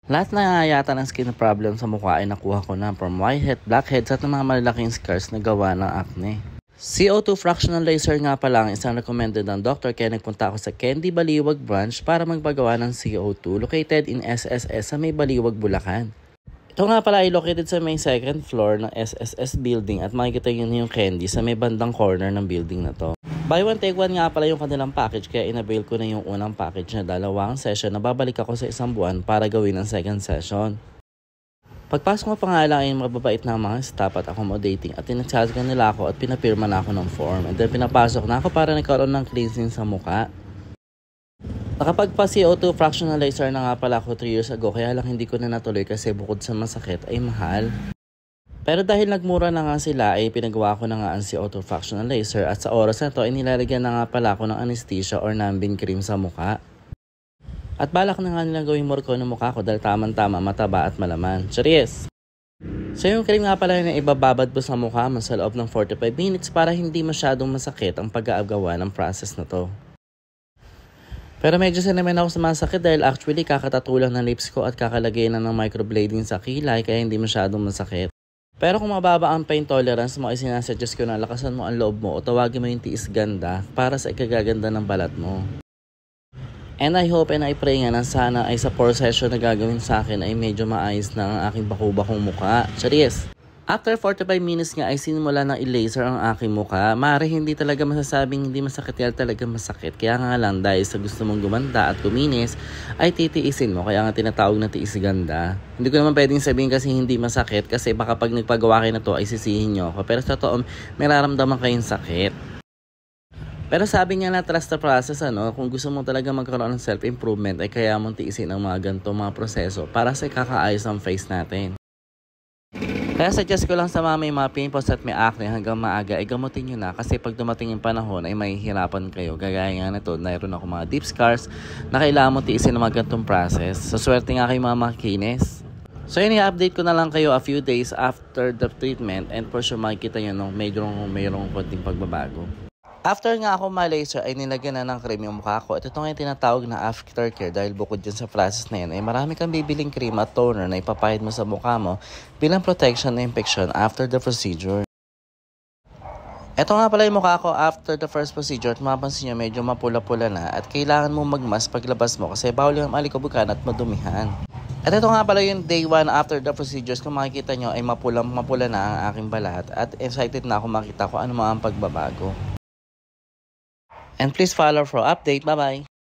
Lahat na yata ng skin problem sa mukha ay nakuha ko na, from whitehead, blackheads at mga malalaking scars na gawa ng acne. CO2 fractional laser nga pala ang isang recommended ng doctor, kaya nagpunta ako sa Candy Baliwag branch para magpagawa ng CO2 located in SSS sa may Baliwag, Bulacan. Ito nga pala ay located sa may second floor ng SSS building at makikita yun yung Candy sa may bandang corner ng building na to. Buy one take one nga pala yung kanilang package, kaya inavail ko na yung unang package na 2 session na babalik ako sa 1 buwan para gawin ang second session. Pagpasok mo pa nga lang ay mababait na mga staff at accommodating at tinachat nila ako at pinapirma na ako ng form, and then pinapasok na ako para nagkaroon ng cleansing sa mukha. Nakapagpa CO2 fractional laser na nga pala ako 3 years ago, kaya lang hindi ko na natuloy kasi bukod sa masakit ay mahal. Pero dahil nagmura na nga sila ay pinagawa ko na nga ang CO2 fractional laser, at sa oras na to ay nilalagyan na nga pala ako ng anesthesia or numbing cream sa mukha. At balak na nga nila gawing morko ng mukha ko dahil tamang-tama, mataba at malaman. Charis! So yung cream nga pala na ibababad mo sa mukha mo sa loob ng 45 minutes para hindi masyadong masakit ang pag-aagawa ng process na to. Pero medyo sinamin ako sa masakit dahil actually kakatatulang ng lips ko at kakalagay na ng microblading sa kilay, kaya hindi masyadong masakit. Pero kung mababa ang pain tolerance mo ay sinasuggest ko na lakasan mo ang loob mo o tawagin mo yung tiis ganda para sa ikagaganda ng balat mo. And I hope and I pray nga na sana ay sa 4 session na gagawin sa akin ay medyo maayos na ang aking bakubakong mukha. Charis! After 45 minutes nga ay sinimula ng i-laser ang aking mukha. Maaari hindi talaga masasabing hindi masakit, yan talaga masakit. Kaya nga lang dahil sa gusto mong gumanda at kuminis ay titiisin mo. Kaya nga tinatawag na tiis ganda. Hindi ko naman pwedeng sabihin kasi hindi masakit kasi baka pag nagpagawa kayo na to ay sisihin nyo ako. Pero sa totoo may nararamdaman kayong sakit. Pero sabi nga na trust the process, kung gusto mo talaga magkaroon ng self-improvement ay kaya mong tiisin ang mga ganito mga proseso para sa kakaayos ng face natin. Kaya suggest ko lang sa mga pimples at may acne hanggang maaga ay gamutin nyo na, kasi pag dumating yung panahon ay mahihirapan kayo. Gagaya nga nito, mayroon ako mga deep scars na kailangan mo tiisin ng mga ganitong process. So swerte nga kayo mga makinis. So yun, i-update ko na lang kayo a few days after the treatment, and for sure makikita nyo nung mayroong konting pagbabago. After nga ako ma-laser ay nilagyan na ng cream yung mukha ko. At ito nga yung tinatawag na aftercare, dahil bukod dyan sa process na yun ay marami kang bibiling cream at toner na ipapahid mo sa mukha mo bilang protection na infection after the procedure. Ito nga pala yung mukha ko after the first procedure, at mapansin nyo medyo mapula-pula na at kailangan mo magmask paglabas mo kasi bawal yung alikabukan at madumihan. At ito nga pala yung day 1 after the procedures. Kung makikita nyo ay mapula na ang aking balat at excited na ako makita ko ano mga ang pagbabago. And please follow for update. Bye-bye!